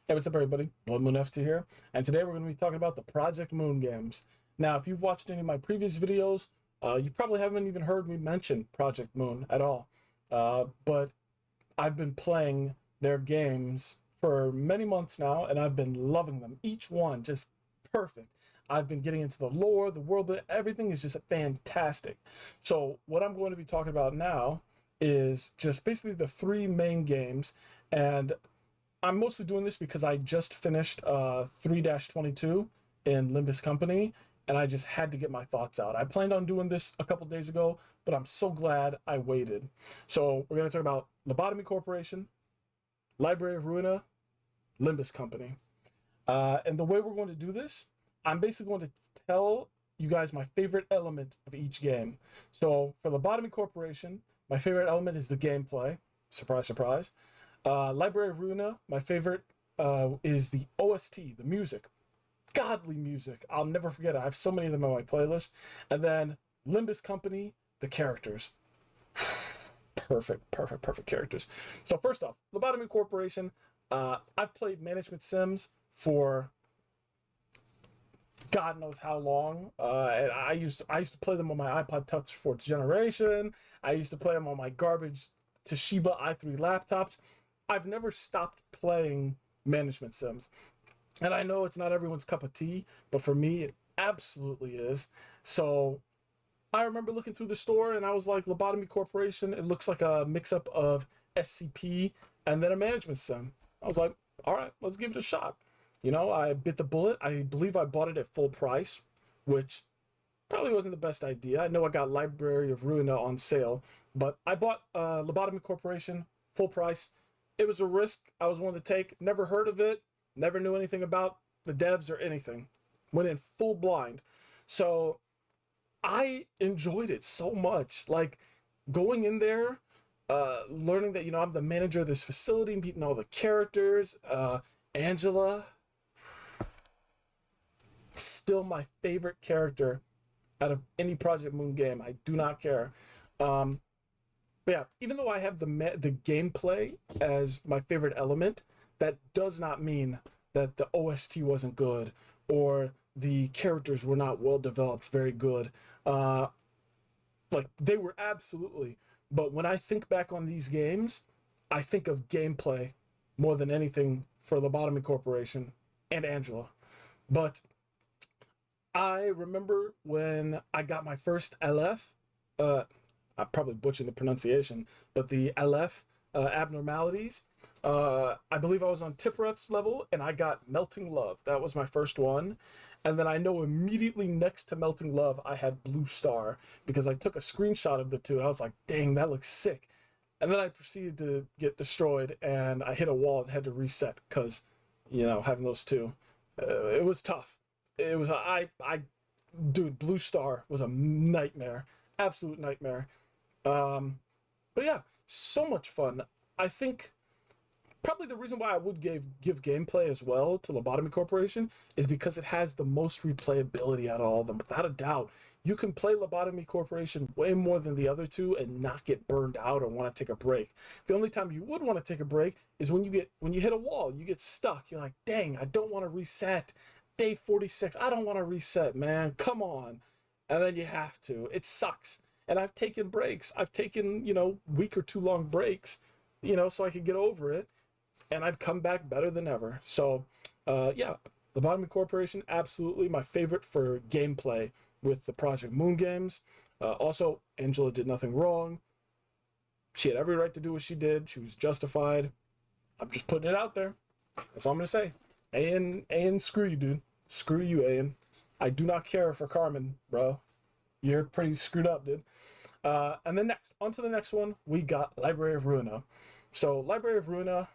Hey, what's up, everybody? Blood Moon FT here, and today we're going to be talking about the Project Moon games. Now, if you've watched any of my previous videos, you probably haven't even heard me mention Project Moon at all. But I've been playing their games for many months now, and I've been loving them. Each one just perfect. I've been getting into the lore, the world, everything is just fantastic. So what I'm going to be talking about now is just basically the three main games, and I'm mostly doing this because I just finished 3-22 in Limbus Company, and I just had to get my thoughts out. I planned on doing this a couple days ago, but I'm so glad I waited. So we're going to talk about Lobotomy Corporation, Library of Ruina, Limbus Company. And the way we're going to do this, I'm basically going to tell you guys my favorite element of each game. So for Lobotomy Corporation, my favorite element is the gameplay. Surprise, surprise. Library of Ruina, my favorite is the OST, the music. Godly music. I'll never forget it. I have so many of them on my playlist. And then Limbus Company, the characters. Perfect characters. So first off, Lobotomy Corporation. I've played management sims for God knows how long. And I used to play them on my iPod Touch 4th generation. I used to play them on my garbage Toshiba i3 laptops. I've never stopped playing management sims. And I know it's not everyone's cup of tea, but for me, it absolutely is. So I remember looking through the store and I was like, Lobotomy Corporation, it looks like a mix-up of SCP and then a management sim. I was like, all right, let's give it a shot. You know, I bit the bullet. I believe I bought it at full price, which probably wasn't the best idea. I know I got Library of Ruina on sale, but I bought Lobotomy Corporation full price. It was a risk I was willing to take. Never heard of it. Never knew anything about the devs or anything. Went in full blind. So I enjoyed it so much. Like going in there, learning that, you know, I'm the manager of this facility, meeting all the characters. Angela, still my favorite character out of any Project Moon game. I do not care. But yeah, even though I have the gameplay as my favorite element, that does not mean that the OST wasn't good or the characters were not well developed, very good. Like they were absolutely. But when I think back on these games, I think of gameplay more than anything for Lobotomy Corporation and Angela. But I remember when I got my first LF, I'm probably butchering the pronunciation, but the LF abnormalities. I believe I was on Tippereth's level, and I got Melting Love. That was my first one. And then I know immediately next to Melting Love, I had Blue Star, because I took a screenshot of the two, and I was like, dang, that looks sick. And then I proceeded to get destroyed, and I hit a wall and had to reset, because, you know, having those two, it was tough. It was, dude, Blue Star was a nightmare. Absolute nightmare. But yeah, so much fun. I think probably the reason why I would give gameplay as well to Lobotomy Corporation is because it has the most replayability out of all of them. Without a doubt, you can play Lobotomy Corporation way more than the other two and not get burned out or want to take a break. The only time you would want to take a break is when you hit a wall, you get stuck. You're like, dang, I don't want to reset. Day 46, I don't want to reset, man. Come on. And then you have to. It sucks. And I've taken breaks. I've taken, you know, week or two long breaks, you know, so I could get over it. And I'd come back better than ever. So, yeah, Lobotomy Corporation, absolutely my favorite for gameplay with the Project Moon games. Also, Angela did nothing wrong. She had every right to do what she did. She was justified. I'm just putting it out there. That's all I'm going to say. Ayan, screw you, dude. Screw you, Ayan. I do not care for Carmen, bro. You're pretty screwed up, dude. And then on to the next one, we got Library of Ruina. So, Library of Ruina,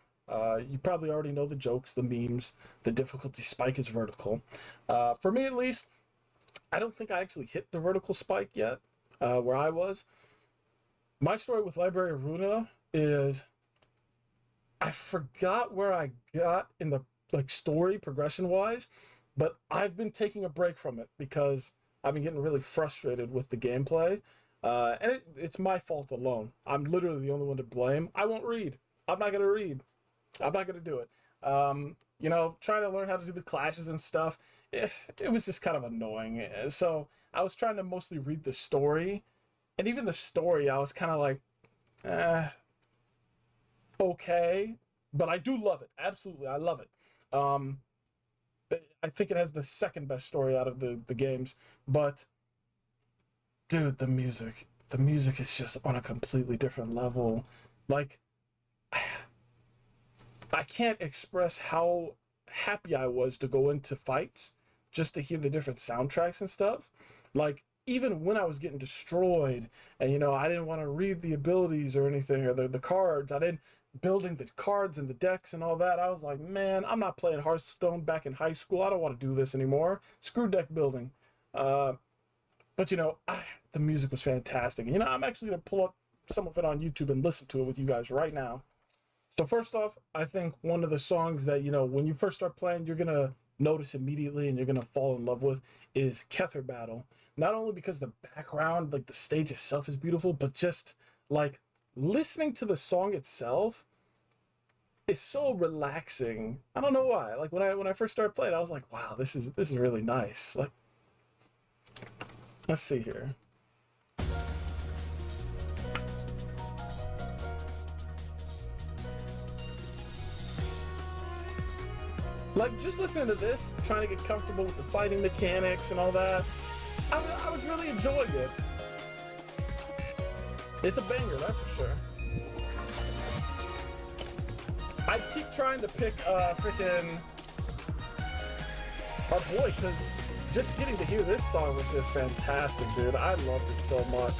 you probably already know the jokes, the memes, the difficulty spike is vertical. For me, at least, I don't think I actually hit the vertical spike yet, where I was. My story with Library of Ruina is I forgot where I got in the story progression-wise, but I've been taking a break from it because I've been getting really frustrated with the gameplay, and it's my fault alone. I'm literally the only one to blame. I won't read. I'm not going to read. I'm not going to do it. you know, trying to learn how to do the clashes and stuff, it was just kind of annoying. So I was trying to mostly read the story, and even the story, I was kind of like, okay, but I do love it. Absolutely, I love it. Um, I think it has the second best story out of the games, but dude, the music is just on a completely different level. Like, I can't express how happy I was to go into fights just to hear the different soundtracks and stuff. Like, even when I was getting destroyed and, you know, I didn't want to read the abilities or anything or the cards, I didn't building the cards and the decks and all that. I was like, man, I'm not playing Hearthstone back in high school. I don't want to do this anymore. Screw deck building. But, you know, the music was fantastic. And, you know, I'm actually going to pull up some of it on YouTube and listen to it with you guys right now. So first off, I think one of the songs that, you know, when you first start playing, you're going to notice immediately and you're going to fall in love with is Kether Battle. Not only because the background, like the stage itself is beautiful, but just like listening to the song itself is so relaxing. I don't know why. Like when I first started playing, I was like, wow, this is really nice. Like, let's see here. Like, just listening to this, trying to get comfortable with the fighting mechanics and all that, I was really enjoying it. It's a banger, that's for sure. I keep trying to pick freaking our boy, because just getting to hear this song was just fantastic, dude. I loved it so much.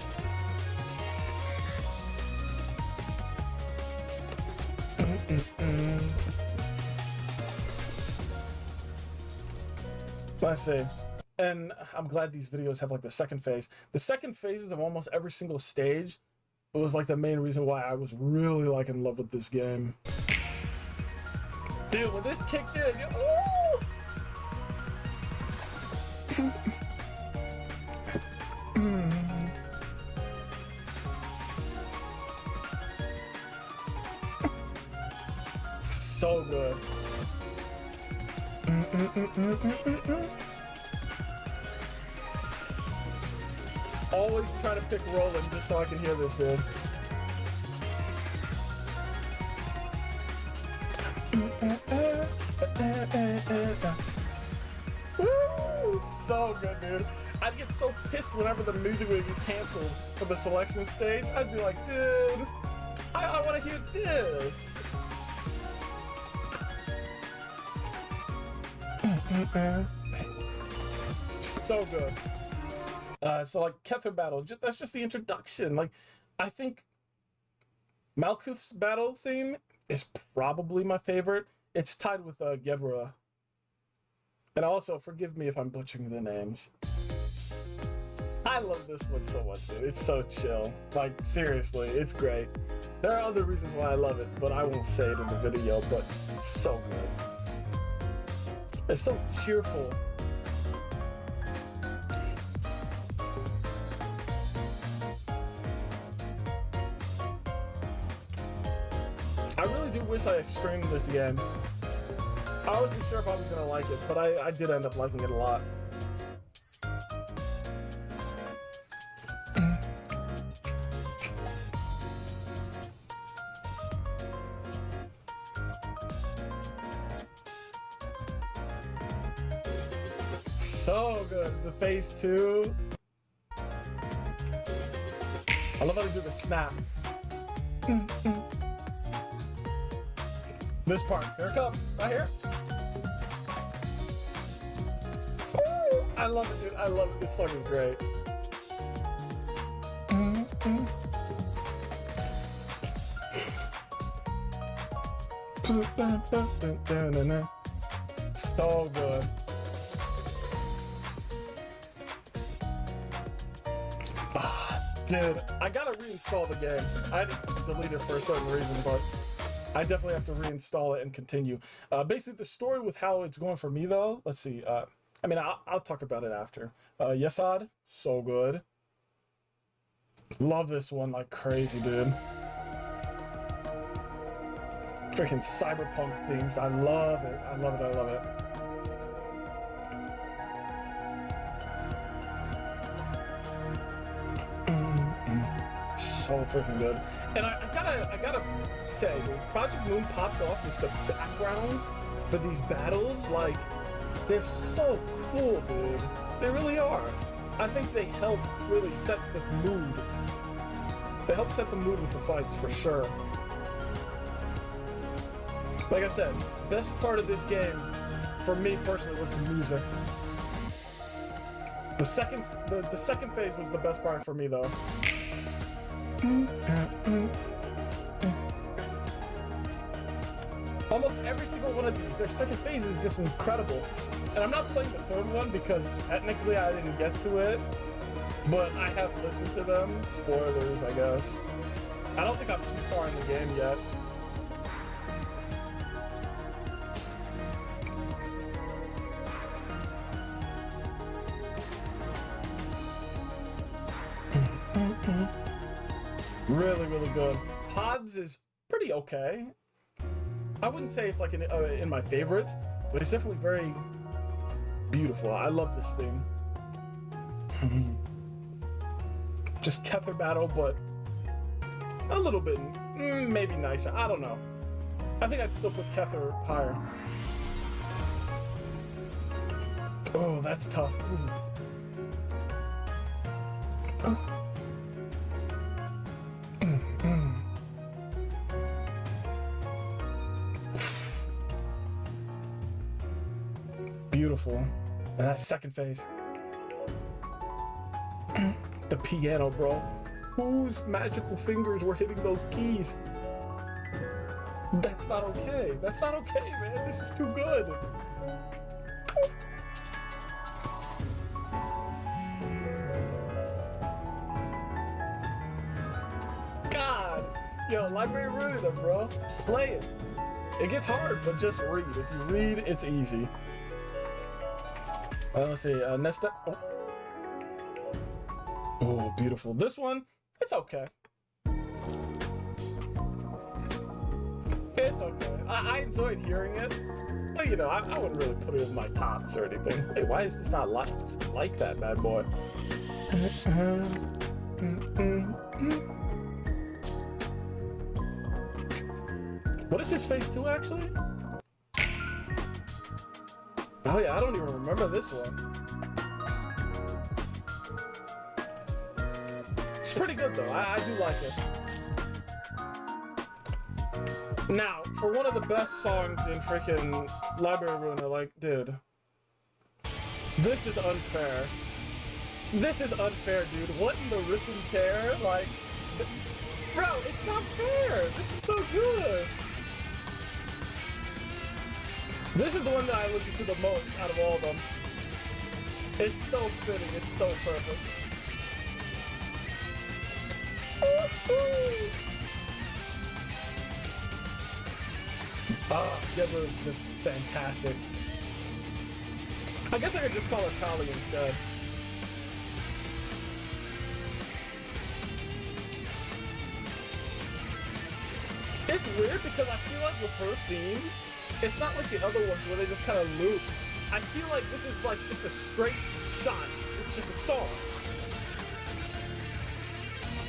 Let's see. And I'm glad these videos have like the second phase. The second phases of almost every single stage was like the main reason why I was really like in love with this game. Dude, when this kicked in, so good. Always try to pick Roland just so I can hear this, dude. Woo! So good, dude. I'd get so pissed whenever the music would be canceled for the selection stage. I'd be like, dude, I want to hear this. So good. So like Kether Battle, that's just the introduction. Like, I think Malkuth's battle theme is probably my favorite. It's tied with gebura. And also, forgive me if I'm butchering the names. I love this one so much, dude. It's so chill. Like, seriously, it's great. There are other reasons why I love it, but I won't say it in the video, but it's so good. It's so cheerful. I really do wish I streamed this game. I wasn't sure if I was gonna like it, but I did end up liking it a lot. So good. The phase 2. I love how they do the snap. This part. Here it comes. Right here. Woo! I love it, dude. I love it. This song is great. So good. Dude, I gotta reinstall the game. I had to delete it for a certain reason, but I definitely have to reinstall it and continue. Basically, the story with how it's going for me, though, let's see. I mean, I'll talk about it after. Yesod, so good. Love this one like crazy, dude. Freaking cyberpunk themes. I love it. I love it. I love it. So freaking good. And I gotta say, when Project Moon popped off with the backgrounds for these battles, like, they're so cool, dude. They really are. I think they help really set the mood. They help set the mood with the fights for sure. Like I said, best part of this game, for me personally, was the music. The second phase was the best part for me, though. Almost every single one of these, their second phase is just incredible. And I'm not playing the third one because technically I didn't get to it, but I have listened to them. Spoilers, I guess. I don't think I'm too far in the game yet. Really, really good. Pods is pretty okay. I wouldn't say it's like in my favorites, but it's definitely very beautiful. I love this theme. Just Kether battle, but a little bit maybe nicer. I don't know. I think I'd still put Kether higher. Oh, that's tough. Oh. Beautiful. And that second phase. The piano, bro. Whose magical fingers were hitting those keys? That's not okay. That's not okay, man. This is too good. God. Yo, Library Ruina, bro. Play it. It gets hard, but just read. If you read, it's easy. Let's see, next up. Oh, beautiful. This one, it's okay. It's okay. I enjoyed hearing it, but you know, I wouldn't really put it in my tops or anything. Hey, why is this not like that, bad boy? What is his phase 2 actually? Oh yeah, I don't even remember this one. It's pretty good though, I do like it. Now, for one of the best songs in freaking Library Ruina, like, dude. This is unfair. This is unfair, dude. What in the rip and tear? Like, bro, it's not fair. This is so good. This is the one that I listen to the most out of all of them. It's so fitting, it's so perfect. Ah, gebura is just fantastic. I guess I could just call her Kali instead. It's weird because I feel like with her theme, it's not like the other ones where they just kind of loop. I feel like this is like just a straight shot. It's just a song.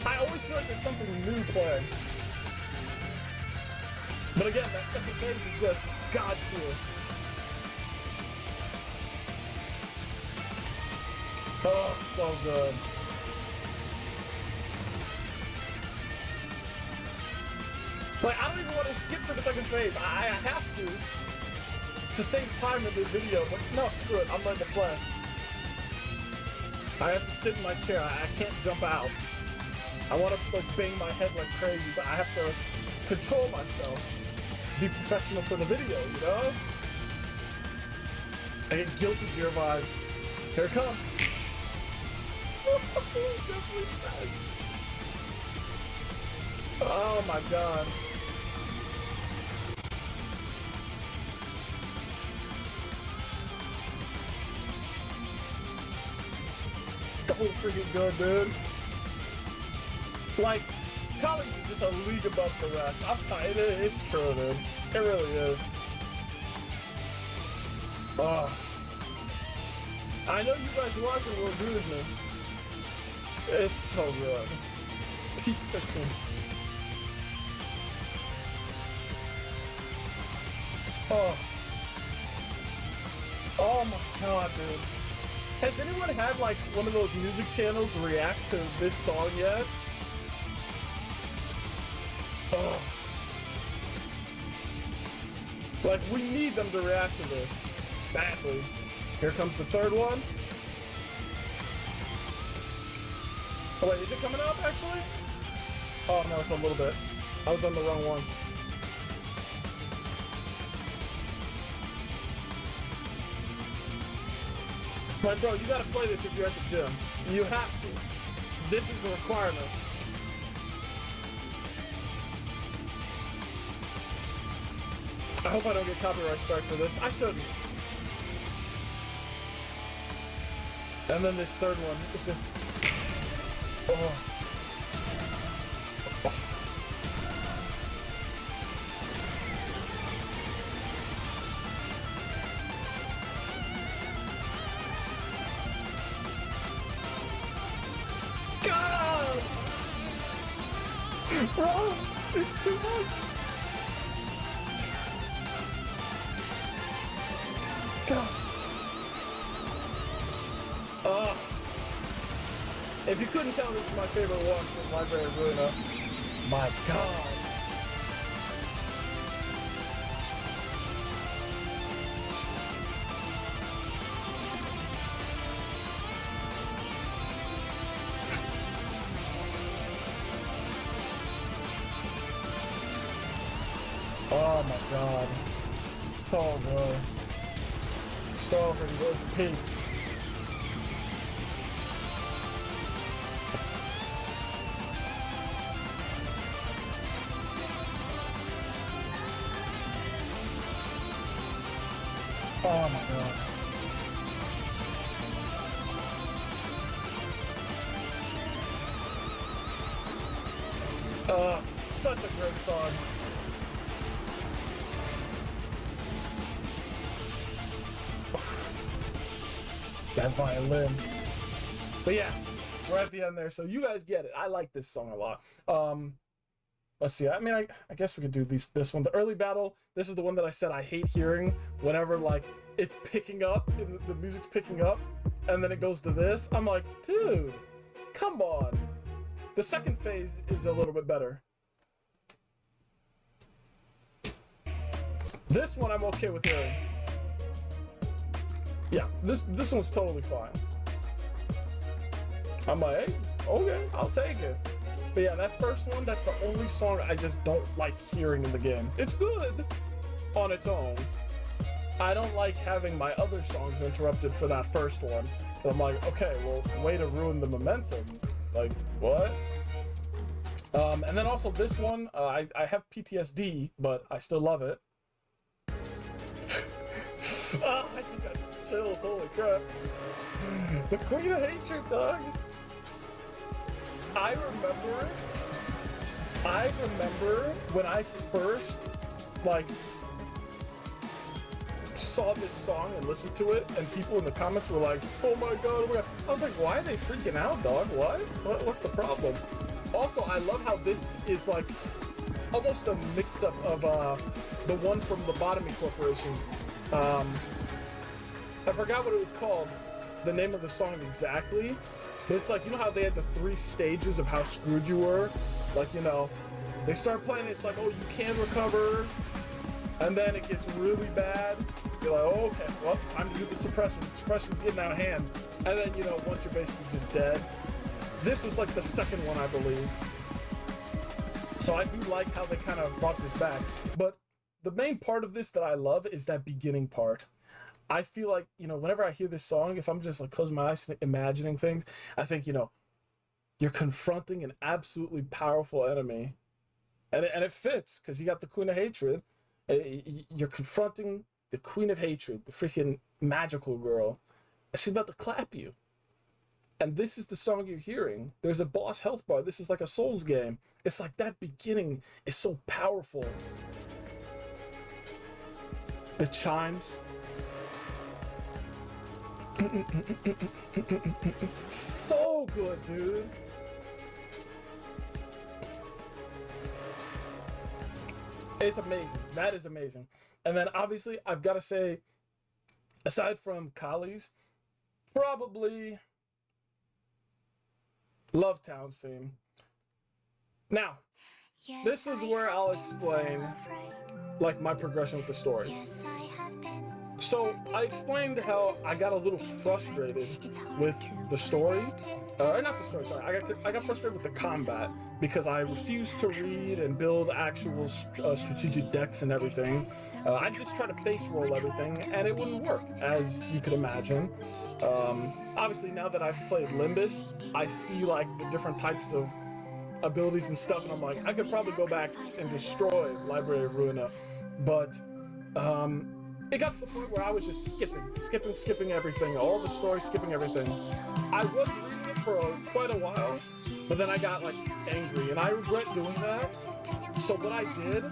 I always feel like there's something new playing. But again, that second phase is just God tier. Oh, so good. Like, I don't even want to skip to the second phase. I have to save time in the video, but no, screw it. I'm ready to play. I have to sit in my chair. I can't jump out. I want to like bang my head like crazy, but I have to control myself. Be professional for the video, you know? I get Guilty Gear vibes. Here it comes. Definitely fast. Oh my god. So freaking good, dude. Like, Colleagues is just a league above the rest. I'm sorry, it's true, dude. It really is. Oh. I know you guys watching will agree with me. It's so good. Peak fiction. Oh. Oh my god, dude. Has anyone had like one of those music channels react to this song yet? Oh. Like, we need them to react to this badly. Here comes the third one. Oh wait, is it coming up actually? Oh no, it's a little bit. I was on the wrong one. My bro, you gotta play this if you're at the gym. You have to. This is a requirement. I hope I don't get copyright strike for this. I shouldn't. And then this third one. It's a... Oh. Oh. God! Bro, it's too much. God. If you couldn't tell, this is my favorite one from Library of Ruina. My God. Oh my God. Oh boy. So pretty good. It's pink. Oh my God. Such a great song. That violin. But yeah, we're at the end there, so you guys get it. I like this song a lot. Let's see. I mean, I guess we could do this one. The early battle. This is the one that I said I hate hearing whenever like it's picking up, the music's picking up, and then it goes to this. I'm like, dude, come on. The second phase is a little bit better. This one I'm okay with hearing. Yeah, this one's totally fine. I'm like, hey, okay, I'll take it. But yeah, that first one, that's the only song I just don't like hearing in the game. It's good on its own. I don't like having my other songs interrupted for that first one. But I'm like, okay, well, way to ruin the momentum. Like, what? And then also this one, I have PTSD, but I still love it. I just got chills, holy crap. The Queen of Hatred, dog. I remember when I first, like, saw this song and listened to it, and people in the comments were like, oh my god, oh my god. I was like, why are they freaking out, dog? What's the problem? Also, I love how this is like almost a mix-up of the one from Lobotomy Corporation. I forgot what it was called, the name of the song exactly, but it's like, you know how they had the 3 stages of how screwed you were? Like, you know, they start playing, it's like, oh, you can recover, and then it gets really bad. You're like, oh, okay, well, time to do the suppression. The suppression's getting out of hand. And then, you know, once you're basically just dead. This was like the second one, I believe. So I do like how they kind of brought this back. But the main part of this that I love is that beginning part. I feel like, you know, whenever I hear this song, if I'm just like closing my eyes imagining things, I think, you know, you're confronting an absolutely powerful enemy. And it fits, because you got the Queen of Hatred. You're confronting the Queen of Hatred, the freaking magical girl. And she's about to clap you. And this is the song you're hearing. There's a boss health bar. This is like a Souls game. It's like that beginning is so powerful. The chimes. So good, dude. It's amazing. That is amazing. And then obviously, I've got to say, aside from Kali's, probably Lovetown's theme. Now, this is where I'll explain like my progression with the story. So I explained how I got a little frustrated with the story, not the story. Sorry, I got frustrated with the combat because I refused to read and build actual strategic decks and everything. I just tried to face roll everything, and it wouldn't work, as you could imagine. Obviously, now that I've played Limbus, I see like the different types of abilities and stuff, and I'm like, I could probably go back and destroy Library of Ruina, but it got to the point where I was just skipping everything, all the story, skipping everything. I was reading it for quite a while, but then I got like angry, and I regret doing that. So what I did,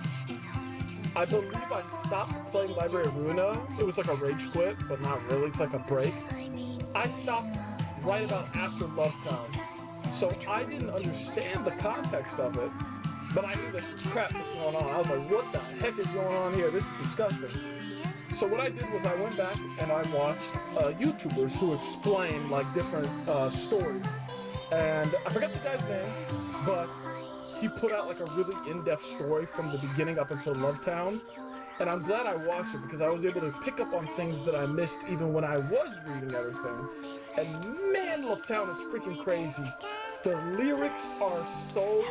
I believe I stopped playing Library of Ruina. It was like a rage quit, but not really. It's like a break. I stopped right about after Lovetown. So I didn't understand the context of it, but I knew this crap was going on. I was like, what the heck is going on here? This is disgusting. So what I did was I went back and I watched YouTubers who explain like different stories. And I forgot the guy's name, but he put out like a really in-depth story from the beginning up until Lovetown. And I'm glad I watched it because I was able to pick up on things that I missed even when I was reading everything. And man, Lovetown is freaking crazy. The lyrics are so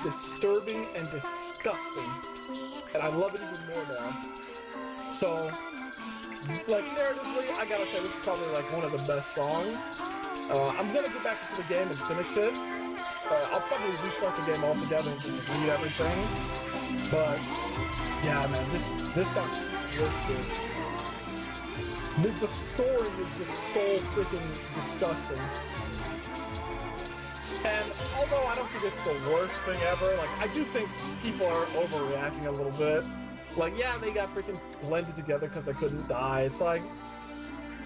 disturbing and disgusting. And I love it even more now. So, like, narratively, I gotta say this is probably like one of the best songs. I'm gonna get back into the game and finish it. I'll probably restart the game altogether and just read everything. But, yeah, man, this song is twisted. The story is just so freaking disgusting. And although I don't think it's the worst thing ever, like, I do think people are overreacting a little bit. Like, yeah, they got freaking blended together because they couldn't die. It's like,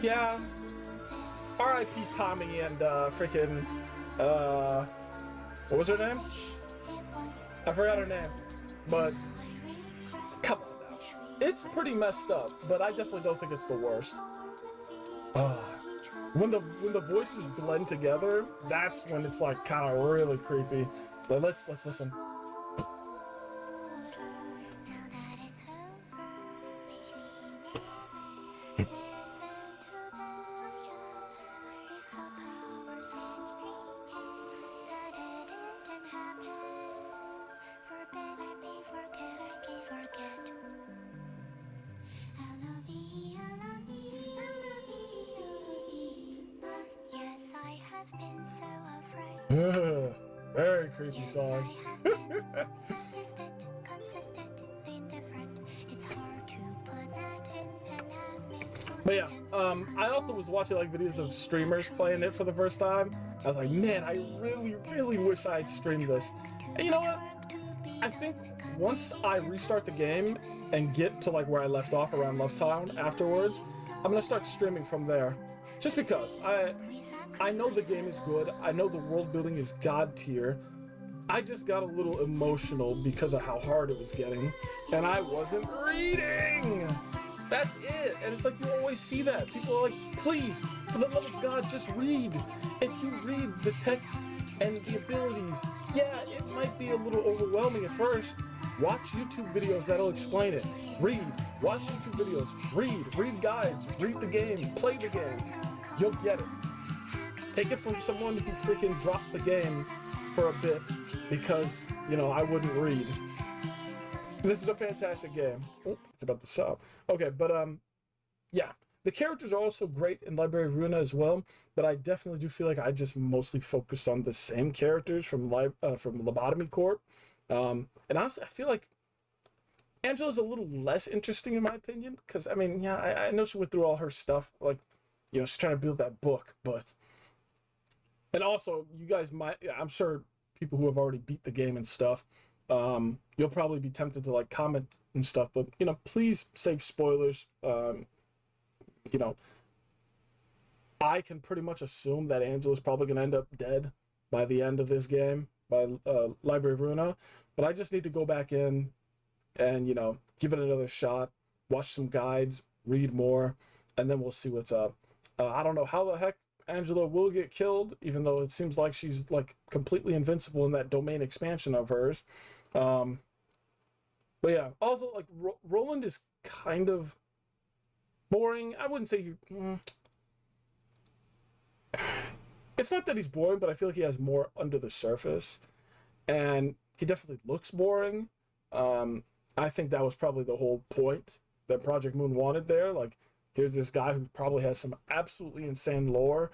yeah, R.I.P. Tommy and freaking, what was her name? I forgot her name. But, come on now. It's pretty messed up, but I definitely don't think it's the worst. When the voices blend together, that's when it's like kind of really creepy. But let's listen. Very creepy song. But yeah, I also was watching like videos of streamers playing it for the first time. I was like, man, I really wish I had streamed this. And you know what? I think once I restart the game and get to like where I left off around Lovetown afterwards, I'm gonna start streaming from there. Just because I know the game is good. I know the world building is god tier. I just got a little emotional because of how hard it was getting, and I wasn't reading. That's it. And it's like you always see that. People are like, please, for the love of God, just read. If you read the text and the abilities, yeah, it might be a little overwhelming at first. Watch YouTube videos that'll explain it. Read. Watch YouTube videos. Read guides. Read the game. Play the game. You'll get it. Take it from someone who freaking dropped the game for a bit because, you know, I wouldn't read. This is a fantastic game. Oh, it's about to sub. Okay, but yeah. The characters are also great in Library of Ruina as well, but I definitely do feel like I just mostly focused on the same characters from Lobotomy Corp. And honestly, I feel like Angela's a little less interesting in my opinion, because, I mean, yeah, I know she went through all her stuff, like, you know, she's trying to build that book, but And also, you guys might, I'm sure people who have already beat the game and stuff, you'll probably be tempted to like comment and stuff, but please save spoilers. You know, I can pretty much assume that Angela's probably going to end up dead by the end of this game by Library of Ruina, but I just need to go back in and give it another shot, watch some guides, read more, and then we'll see what's up. I don't know how the heck Angela will get killed, even though it seems like she's like completely invincible in that domain expansion of hers. Um, but yeah, also like Roland is kind of boring. I wouldn't say it's not that he's boring, but I feel like he has more under the surface, and he definitely looks boring. I think that was probably the whole point that Project Moon wanted there. Like, here's this guy who probably has some absolutely insane lore.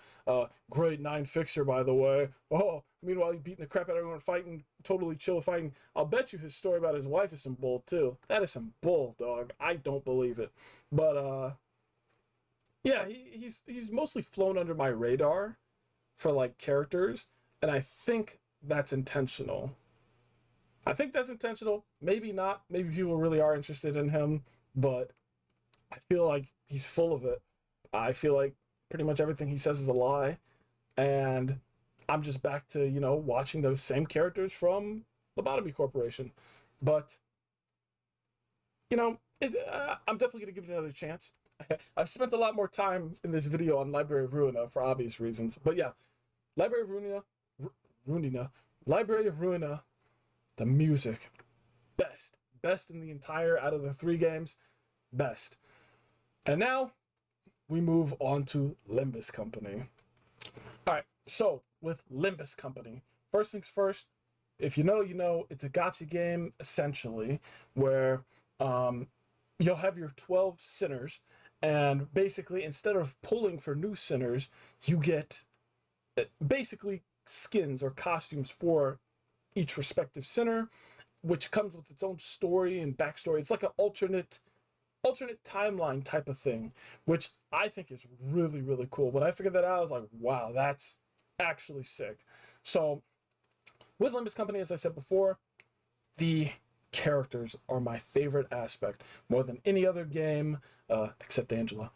Grade 9 fixer, by the way. Oh, meanwhile, he's beating the crap out of everyone, fighting, totally chill fighting. I'll bet you his story about his wife is some bull, too. That is some bull, dog. I don't believe it. But, yeah, he's mostly flown under my radar for, like, characters, and I think that's intentional. I think that's intentional. Maybe not. Maybe people really are interested in him, but I feel like he's full of it. I feel like pretty much everything he says is a lie, and I'm just back to watching those same characters from Lobotomy Corporation. But I'm definitely gonna give it another chance. I've spent a lot more time in this video on Library of Ruina for obvious reasons, but yeah, Library of Ruina, Library of Ruina, the music, best in the entire out of the 3 games, best. And now we move on to Limbus Company. All right, so with Limbus Company, first things first, if you know, it's a gacha game essentially where you'll have your 12 sinners, and basically instead of pulling for new sinners, you get basically skins or costumes for each respective sinner, which comes with its own story and backstory. It's like an alternate timeline type of thing, which I think is really, really cool. When I figured that out, I was like, wow, that's actually sick. So with Limbus Company, as I said before, the characters are my favorite aspect more than any other game, except Angela.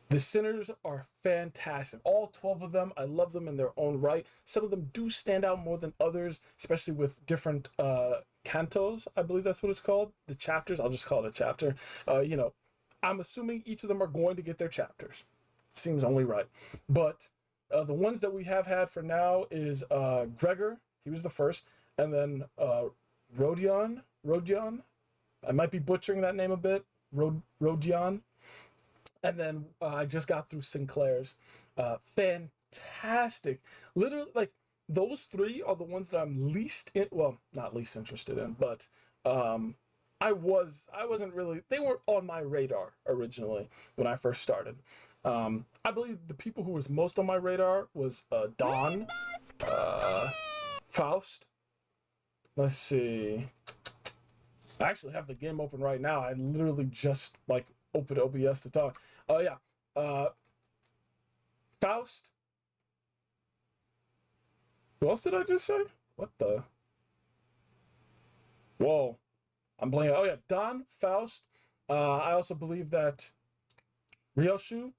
The sinners are fantastic. All 12 of them, I love them in their own right. Some of them do stand out more than others, especially with different cantos, I believe that's what it's called. The chapters, I'll just call it a chapter. I'm assuming each of them are going to get their chapters. Seems only right. But the ones that we have had for now is Gregor, he was the first, and then Rodion, I might be butchering that name a bit, Rodion. And then I just got through Sinclair's. Fantastic. Literally, like, those 3 are the ones that I'm not least interested in, but I wasn't really, they weren't on my radar originally when I first started. I believe the people who was most on my radar was Don, Faust. Let's see. I actually have the game open right now. I literally just opened OBS to talk. Yeah. Faust. Who else did I just say? What the? Whoa. I'm blanking. Oh yeah, Don, Faust. I also believe that Ryoshu.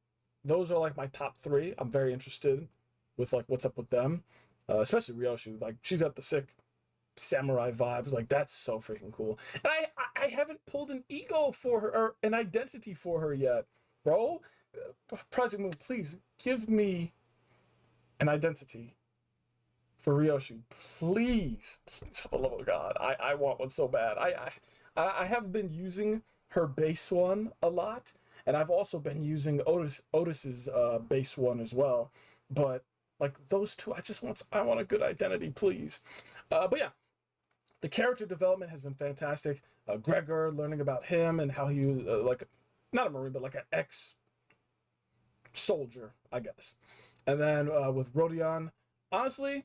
Those are like my top 3. I'm very interested with what's up with them. Especially Ryoshu. Like, she's got the sick samurai vibes. Like, that's so freaking cool. And I haven't pulled an ego for her or an identity for her yet, bro. Project Moon, please give me an identity for Ryoshu, please for the love of God. I want one so bad. I have been using her base one a lot, and I've also been using Otis's base one as well. But like those 2, I want a good identity, please. But yeah, the character development has been fantastic. Gregor, learning about him and how he was not a Marine, but like an ex-soldier, I guess. And then with Rodion, honestly,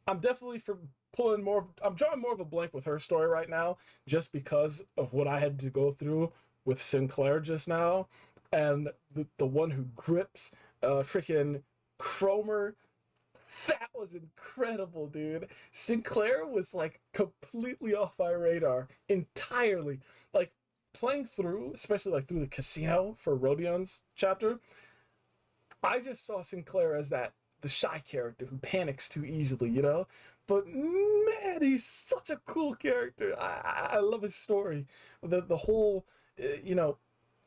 I'm definitely for pulling more. I'm drawing more of a blank with her story right now, just because of what I had to go through with Sinclair just now, and the one who grips freaking Cromer That was incredible, dude. Sinclair was like completely off my radar entirely. Like playing through, especially like through the casino for Rodion's chapter, I just saw Sinclair as that the shy character who panics too easily, you know? But man, he's such a cool character. I love his story. The whole, you know,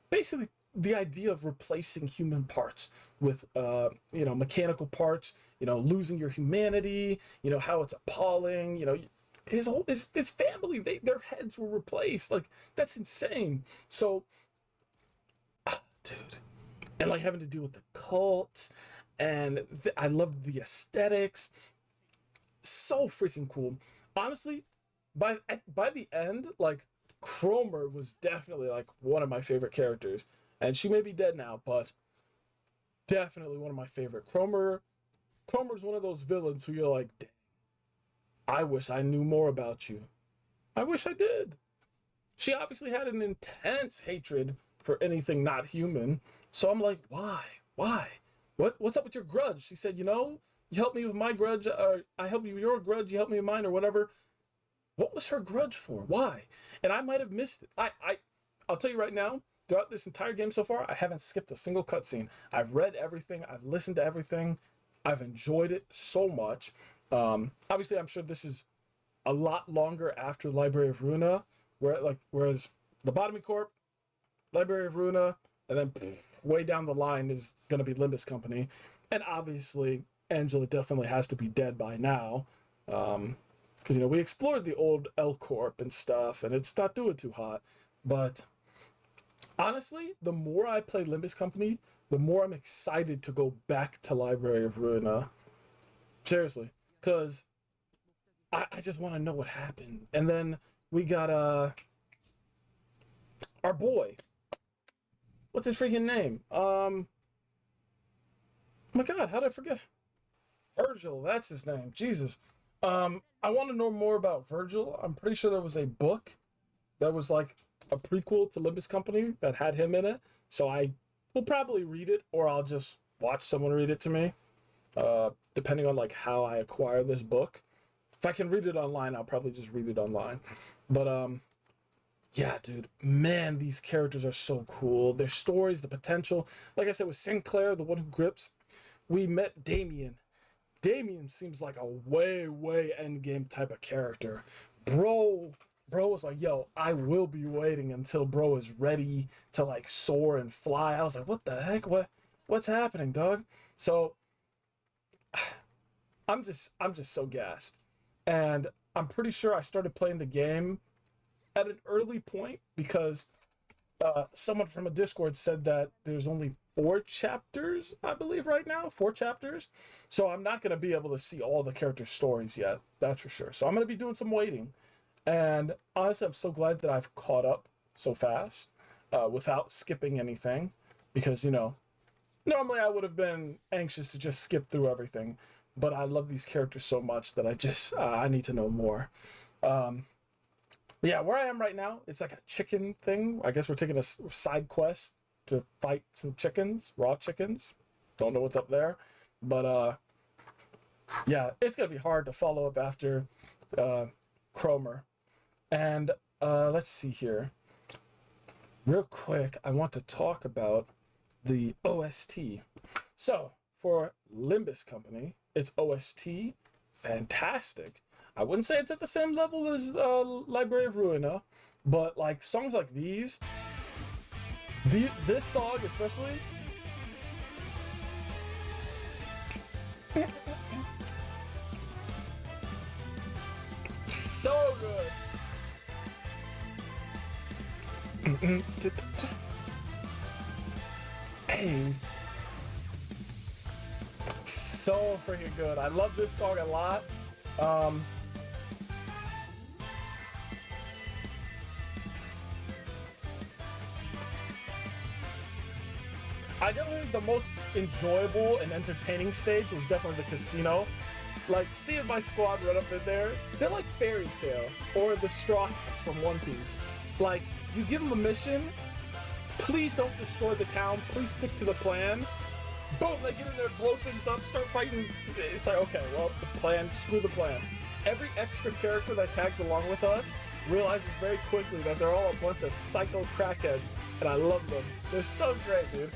basically the idea of replacing human parts with you know, mechanical parts, you know, losing your humanity, you know, how it's appalling, you know, his family, their heads were replaced. Like that's insane. So dude, and like having to deal with the cult, and I loved the aesthetics. So freaking cool. Honestly, by the end, like Cromer was definitely like one of my favorite characters, and she may be dead now, but definitely one of my favorite. Cromer's one of those villains who you're like, dang, I wish I knew more about you. I wish I did. She obviously had an intense hatred for anything not human. So I'm like, why? Why? What's up with your grudge? She said, you know, you helped me with my grudge, or I helped you with your grudge, you helped me with mine, or whatever. What was her grudge for? Why? And I might have missed it. I'll tell you right now, throughout this entire game so far, I haven't skipped a single cutscene. I've read everything, I've listened to everything, I've enjoyed it so much. Obviously, I'm sure this is a lot longer after Library of Ruina, whereas Lobotomy Corp, Library of Ruina, and then way down the line is going to be Limbus Company. And obviously, Angela definitely has to be dead by now. Because, you know, we explored the old L Corp and stuff, and it's not doing too hot. But honestly, the more I play Limbus Company, the more I'm excited to go back to Library of Ruina. Seriously. Because I just want to know what happened. And then we got our boy. What's his freaking name? Oh my god, how did I forget? Virgil, that's his name. Jesus. I want to know more about Virgil. I'm pretty sure there was a book that was like a prequel to Limbus Company that had him in it. So I will probably read it, or I'll just watch someone read it to me. Depending on like how I acquire this book. If I can read it online, I'll probably just read it online. But yeah, dude, man, these characters are so cool. Their stories, the potential. Like I said, with Sinclair, the one who grips, we met Damien. Damien seems like a way end game type of character. Bro was like, yo, I will be waiting until bro is ready to like soar and fly. I was like, what the heck? What's happening, dog? So I'm just so gassed. And I'm pretty sure I started playing the game at an early point because someone from a Discord said that there's only 4 chapters, I believe, right now. 4 chapters. So I'm not going to be able to see all the characters' stories yet. That's for sure. So I'm going to be doing some waiting. And honestly, I'm so glad that I've caught up so fast without skipping anything. Because, you know, normally I would have been anxious to just skip through everything. But I love these characters so much that I need to know more. Yeah, where I am right now, it's like a chicken thing. I guess we're taking a side quest to fight some chickens, raw chickens. Don't know what's up there. But yeah, it's going to be hard to follow up after Cromer. And let's see here. Real quick, I want to talk about the OST. So, for Limbus Company, its OST, fantastic. I wouldn't say it's at the same level as Library of Ruina, but like songs like these, this song especially, so good. Hey, so freaking good. I love this song a lot. I definitely think the most enjoyable and entertaining stage was definitely the casino. Like, seeing my squad run up in there, they're like Fairy Tail or the Straw Hats from One Piece. Like, you give them a mission, please don't destroy the town, please stick to the plan, Boom, they get in there, blow things up, start fighting. It's like, okay, well, the plan, screw the plan. Every extra character that tags along with us realizes very quickly that they're all a bunch of psycho crackheads, and I love them. They're so great, dude.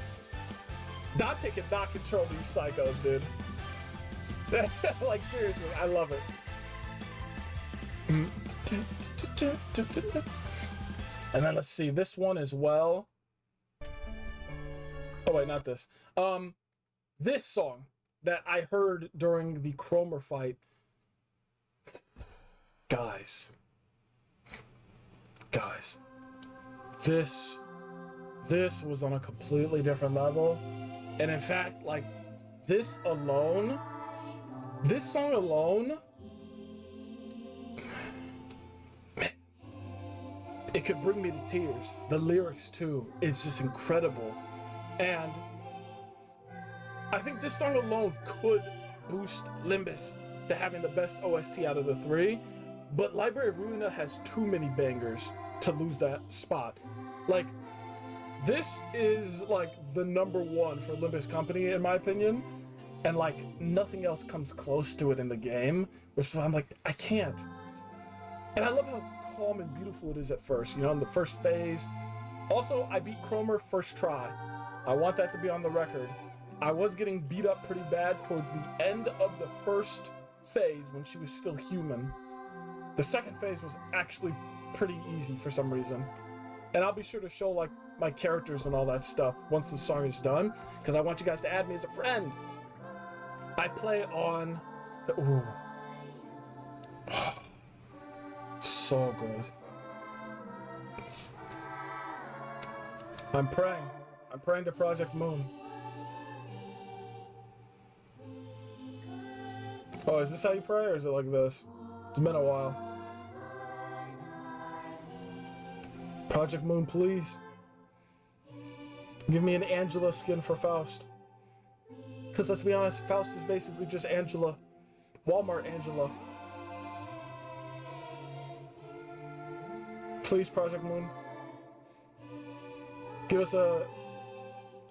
Dante cannot control these psychos, dude. Like, seriously, I love it. And then let's see, this one as well. Oh wait, not this. This song that I heard during the Cromer fight. Guys, this was on a completely different level. And in fact, like, this song alone, it could bring me to tears. The lyrics too is just incredible. And I think this song alone could boost Limbus to having the best OST out of the three, but Library of Ruina has too many bangers to lose that spot. Like, this is like the #1 for Limbus Company, in my opinion, and like nothing else comes close to it in the game, which I'm like, I can't. And I love how calm and beautiful it is at first, you know, in the first phase. Also, I beat Cromer first try. I want that to be on the record. I was getting beat up pretty bad towards the end of the first phase when she was still human. The second phase was actually pretty easy for some reason. And I'll be sure to show like my characters and all that stuff once the song is done, because I want you guys to add me as a friend. I play on... Ooh. So good. I'm praying. I'm praying to Project Moon. Oh, is this how you pray, or is it like this? It's been a while. Project Moon, please. Give me an Angela skin for Faust. Because let's be honest, Faust is basically just Angela. Walmart Angela. Please, Project Moon. Give us a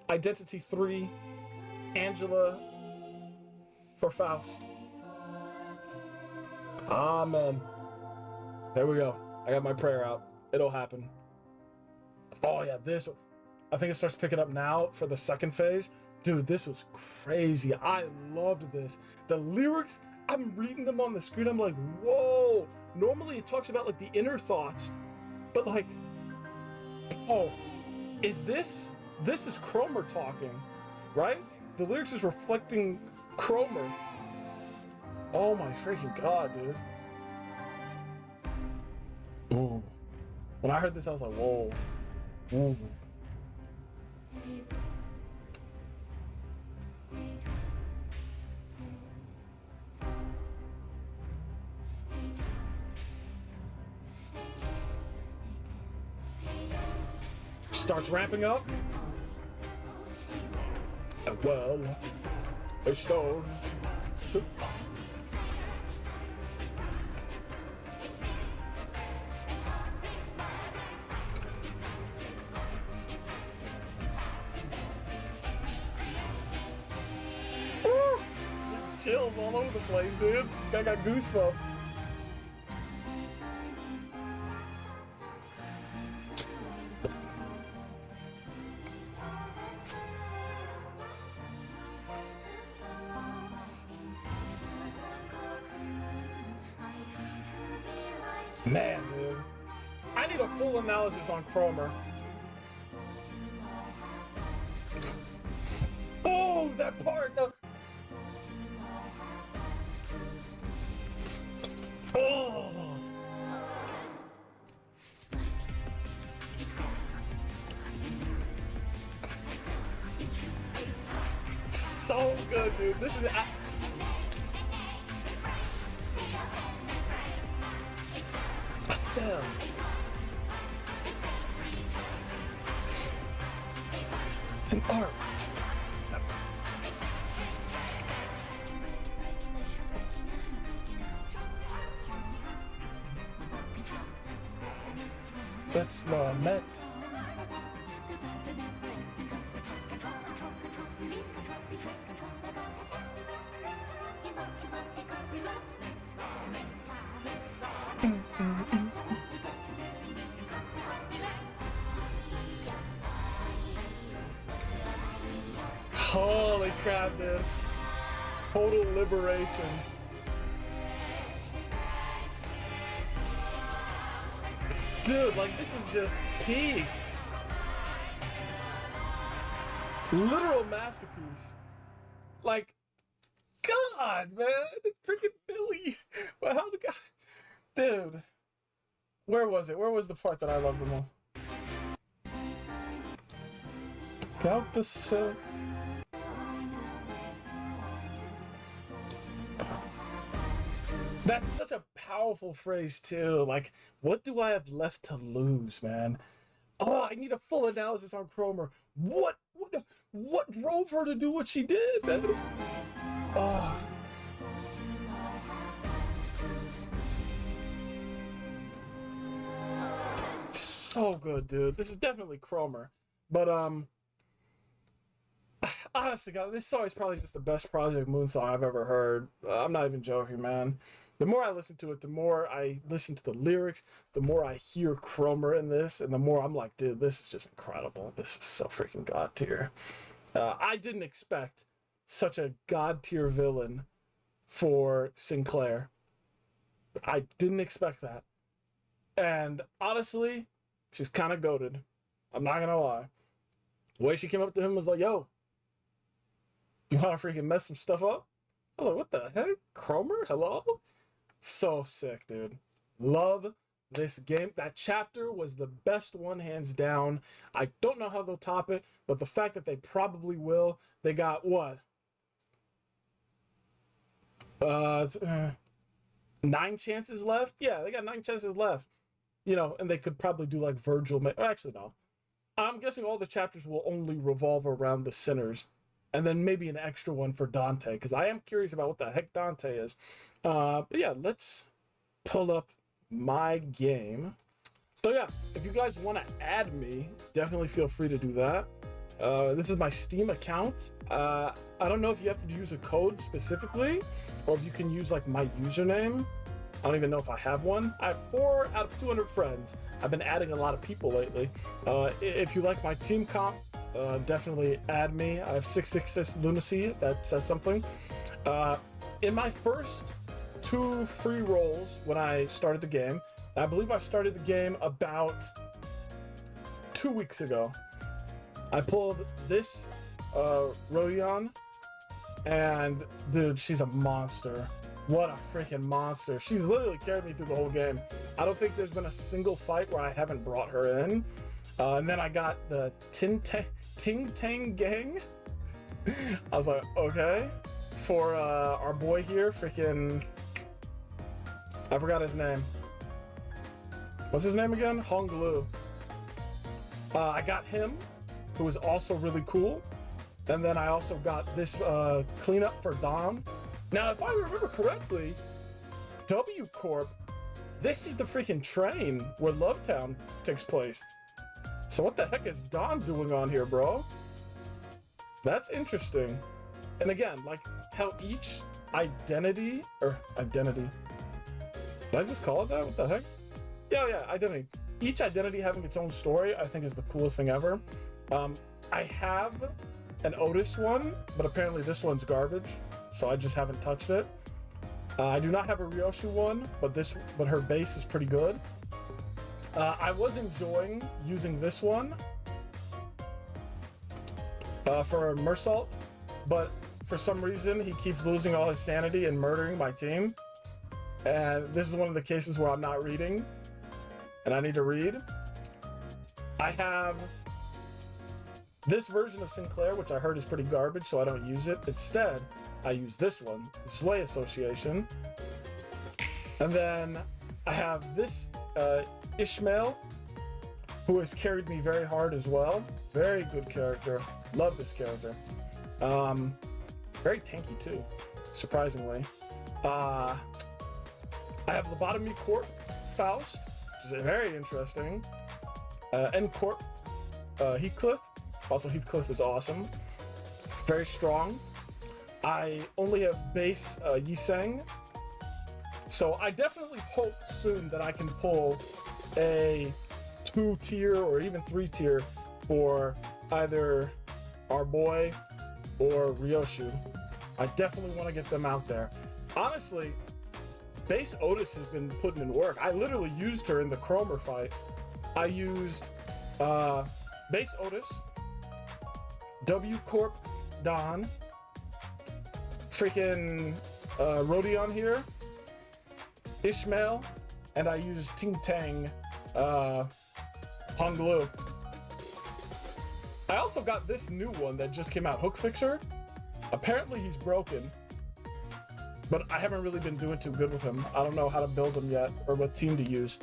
Identity 3 Angela for Faust. Amen. There we go. I got my prayer out. It'll happen. Oh yeah, this. I think it starts picking up now for the second phase. Dude, this was crazy. I loved this. The lyrics, I'm reading them on the screen. I'm like, whoa. Normally it talks about like the inner thoughts, but like, oh, is this is Cromer talking, right? The lyrics is reflecting Cromer. Oh my freaking god, dude. Ooh. When I heard this, I was like, whoa. Ooh. Starts ramping up. Well, a stone took. Chills all over the place, dude. I got goosebumps. Man, dude. I need a full analysis on Cromer. Oh, that part! Oh. So good, dude. This is a cell. An art. That's lament. Holy crap, dude. Total liberation. Dude, like, this is just peak. Literal masterpiece. Like, God, man. Freaking Billy. Well, how the guy. Dude. Where was it? Where was the part that I loved the most? Got the silk. That's such a powerful phrase too. Like, what do I have left to lose, man? Oh, I need a full analysis on Cromer. What drove her to do what she did, man? Oh. So good, dude. This is definitely Cromer. But honestly, God, this song is probably just the best Project Moon song I've ever heard. I'm not even joking, man. The more I listen to it, the more I listen to the lyrics, the more I hear Cromer in this, and the more I'm like, dude, this is just incredible. This is so freaking god tier. I didn't expect such a god tier villain for Sinclair. I didn't expect that. And honestly, she's kind of goated. I'm not gonna lie. The way she came up to him was like, yo, you want to freaking mess some stuff up? I'm like, what the heck? Cromer? Hello? So sick, dude. Love this game. That chapter was the best one, hands down. I don't know how they'll top it, but the fact that they probably will. They got what? 9 chances left? Yeah, they got 9 chances left. You know, and they could probably do like Virgil. Actually, no. I'm guessing all the chapters will only revolve around the sinners. And then maybe an extra one for Dante, because I am curious about what the heck Dante is. But yeah, let's pull up my game. So yeah, if you guys want to add me, definitely feel free to do that. This is my Steam account. I don't know if you have to use a code specifically, or if you can use like my username. I don't even know if I have one. I have 4 out of 200 friends. I've been adding a lot of people lately. If you like my team comp, definitely add me. I have 666 Lunacy. That says something. In my first 2 free rolls when I started the game, I believe I started the game about 2 weeks ago. I pulled this Ruina, and dude, she's a monster. What a freaking monster. She's literally carried me through the whole game. I don't think there's been a single fight where I haven't brought her in. And then I got the Ting Tang Gang. I was like, okay. For our boy here, freaking... I forgot his name. What's his name again? Hong Lu. I got him, who is also really cool. And then I also got this cleanup for Dom. Now, if I remember correctly, W Corp, this is the freaking train where Lovetown takes place. So what the heck is Don doing on here, bro? That's interesting. And again, like how each identity, did I just call it that? What the heck? Yeah, identity. Each identity having its own story, I think is the coolest thing ever. I have an Otis one, but apparently this one's garbage, so I just haven't touched it. I do not have a Ryoshi one, but her base is pretty good. I was enjoying using this one for Mersault, but for some reason he keeps losing all his sanity and murdering my team. And this is one of the cases where I'm not reading, and I need to read. I have this version of Sinclair, which I heard is pretty garbage, so I don't use it. Instead, I use this one, Sway Association. And then I have this Ishmael, who has carried me very hard as well. Very good character. Love this character. Very tanky too, surprisingly. I have Lobotomy Corp Faust, which is very interesting. N Corp Heathcliff. Also, Heathcliff is awesome. Very strong. I only have base Yiseng, So I definitely hope soon that I can pull a 2-tier or even 3-tier for either our boy or Ryoshu. I definitely want to get them out there. Honestly, Base Otis has been putting in work. I literally used her in the Chromer fight. I used Base Otis, W Corp Don, freaking Rodion here, Ishmael, and I used Ting Tang Honglu. I also got this new one that just came out, Hook Fixer. Apparently he's broken, but I haven't really been doing too good with him. I don't know how to build him yet or what team to use.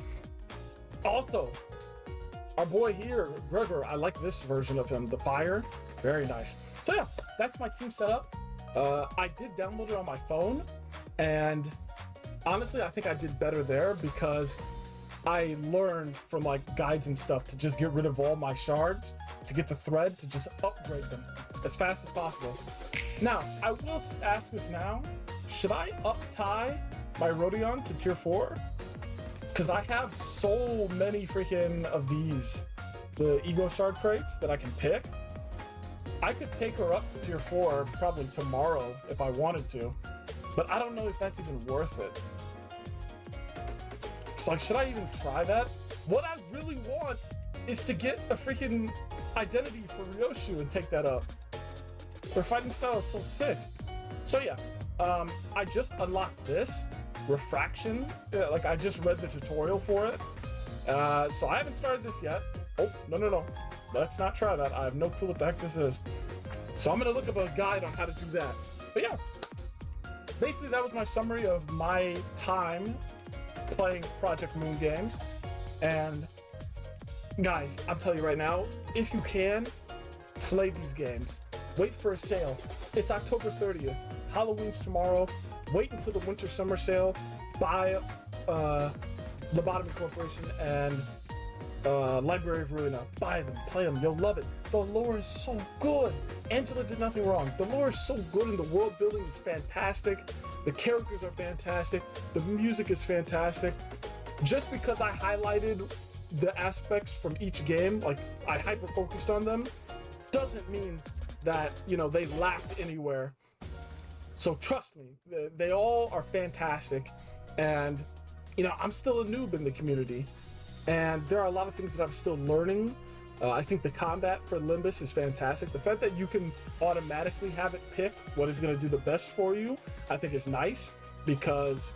Also, our boy here, Gregor, I like this version of him, the Fire. Very nice. So yeah, that's my team setup. I did download it on my phone, and honestly, I think I did better there because I learned from like guides and stuff to just get rid of all my shards, to get the thread, to just upgrade them as fast as possible. Now, I will ask this now, should I up-tie my Rodion to tier 4? Because I have so many freaking of these, the Ego Shard crates that I can pick. I could take her up to tier 4 probably tomorrow if I wanted to, but I don't know if that's even worth it. It's like, should I even try that? What I really want is to get a freaking identity for Ryoshu and take that up. Their fighting style is so sick. So yeah, I just unlocked this, Refraction. Like, I just read the tutorial for it. So I haven't started this yet. Oh, no. Let's not try that. I have no clue what the heck this is. So I'm gonna look up a guide on how to do that. But yeah, basically that was my summary of my time playing Project Moon games. And guys, I'm telling you right now, if you can, play these games. Wait for a sale. It's October 30th. Halloween's tomorrow. Wait until the winter summer sale. Buy Lobotomy Corporation and Library of Ruina. Buy them, play them, you'll love it. The lore is so good. Angela did nothing wrong. The lore is so good and the world building is fantastic. The characters are fantastic. The music is fantastic. Just because I highlighted the aspects from each game, like I hyper focused on them, doesn't mean that, you know, they lacked anywhere. So trust me, they all are fantastic. And, you know, I'm still a noob in the community. And there are a lot of things that I'm still learning. I think the combat for Limbus is fantastic. The fact that you can automatically have it pick what is going to do the best for you, I think is nice, because,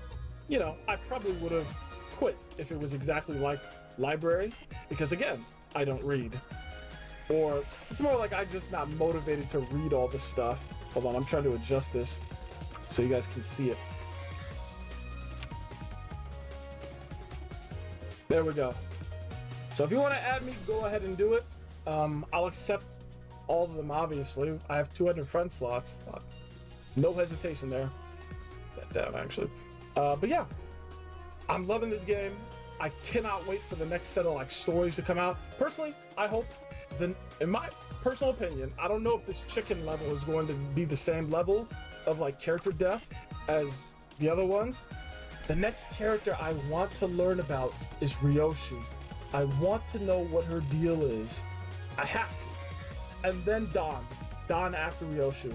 you know, I probably would have quit if it was exactly like Library, because again, I don't read. Or it's more like I'm just not motivated to read all this stuff. Hold on, I'm trying to adjust this so you guys can see it. There we go. So if you want to add me, go ahead and do it. I'll accept all of them, obviously. I have 200 friend slots. No hesitation there. That down, actually. But yeah, I'm loving this game. I cannot wait for the next set of like stories to come out. Personally, I hope, in my personal opinion, I don't know if this chicken level is going to be the same level of like character depth as the other ones. The next character I want to learn about is Ryoshu. I want to know what her deal is. I have to. And then Don. Don after Ryoshu.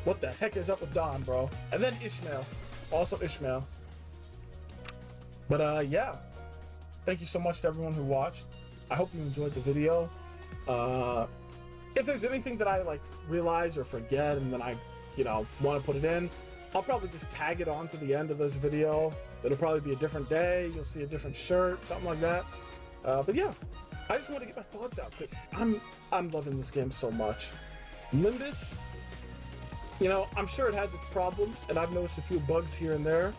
What the heck is up with Don, bro? And then Ishmael. Also Ishmael. But yeah. Thank you so much to everyone who watched. I hope you enjoyed the video. If there's anything that I like realize or forget and then I, you know, want to put it in, I'll probably just tag it on to the end of this video. It'll probably be a different day. You'll see a different shirt, something like that. But yeah, I just want to get my thoughts out because I'm loving this game so much. Limbus, you know, I'm sure it has its problems, and I've noticed a few bugs here and there,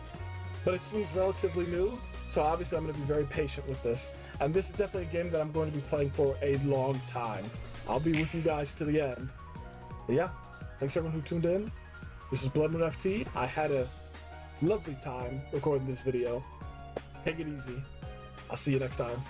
but it seems relatively new. So obviously I'm going to be very patient with this. And this is definitely a game that I'm going to be playing for a long time. I'll be with you guys to the end. But yeah, thanks everyone who tuned in. This is Blood Moon FT. I had a lovely time recording this video. Take it easy. I'll see you next time.